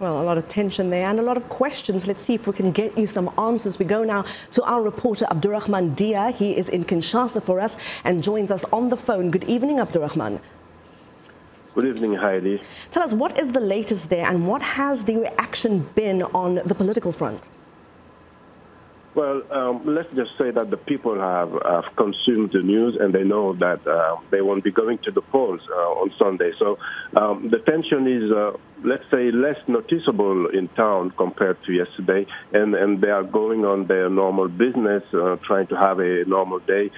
Well, a lot of tension there and a lot of questions. Let's see if we can get you some answers. We go now to our reporter, Abdourahmane Dia. He is in Kinshasa for us and joins us on the phone. Good evening, Abdourahmane. Good evening, Heidi. Tell us, what is the latest there and what has the reaction been on the political front? Well, let's just say that the people have consumed the news and they know that they won't be going to the polls on Sunday. So the tension is, let's say, less noticeable in town compared to yesterday, and they are going on their normal business, trying to have a normal day.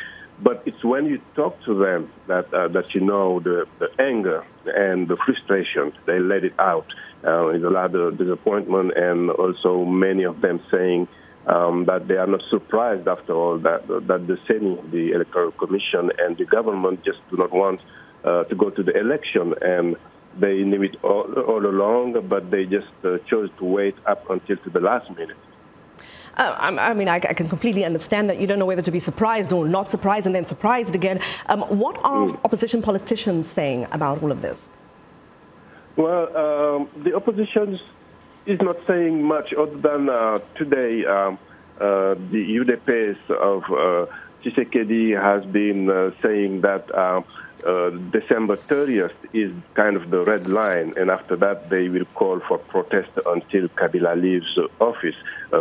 But it's when you talk to them that you know the anger and the frustration. They let it out. There's a lot of disappointment, and also many of them saying that they are not surprised after all that the CENI, the Electoral Commission, and the government just do not want to go to the election. And they knew it all along, but they just chose to wait up until to the last minute. I mean, I can completely understand that you don't know whether to be surprised or not surprised and then surprised again. What are opposition politicians saying about all of this? Well, the opposition is not saying much other than today the UDPS of Tshisekedi has been saying that December 30th is kind of the red line, and after that they will call for protest until Kabila leaves office.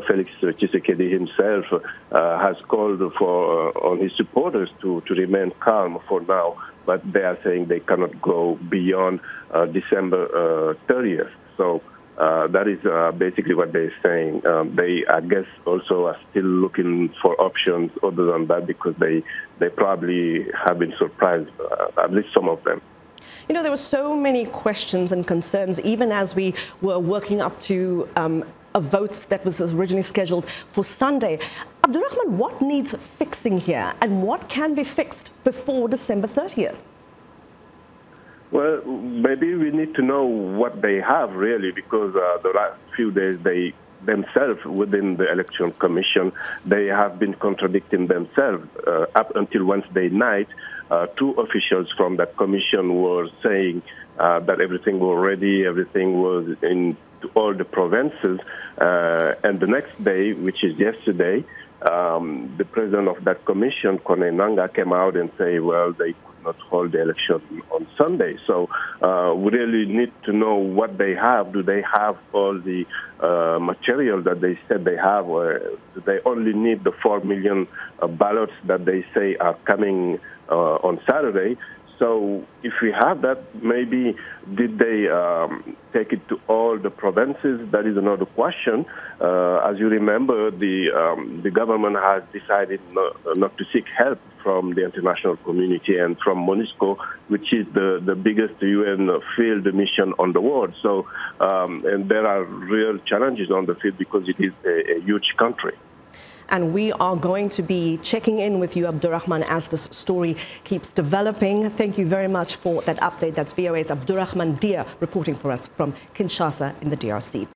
Felix Tshisekedi himself has called for on his supporters to remain calm for now, but they are saying they cannot go beyond December 30th. So that is basically what they're saying. They, I guess, also are still looking for options other than that because they probably have been surprised, at least some of them. You know, there were so many questions and concerns, even as we were working up to a vote that was originally scheduled for Sunday. Abdourahmane, what needs fixing here and what can be fixed before December 30th? Well, maybe we need to know what they have, really, because the last few days they themselves, within the Election Commission, they have been contradicting themselves. Up until Wednesday night, two officials from that commission were saying that everything was ready, everything was in all the provinces. And the next day, which is yesterday, the president of that commission, Kone Nanga, came out and said, well, they not hold the election on Sunday. So we really need to know what they have. Do they have all the material that they said they have, or do they only need the 4 million ballots that they say are coming on Saturday? So if we have that, maybe did they take it to all the provinces? That is another question. As you remember, the government has decided not to seek help from the international community and from MONUSCO, which is the biggest UN field mission on the world. So, and there are real challenges on the field because it is a huge country. And we are going to be checking in with you, Abdourahmane, as this story keeps developing. Thank you very much for that update. That's VOA's Abdourahmane Dia reporting for us from Kinshasa in the DRC.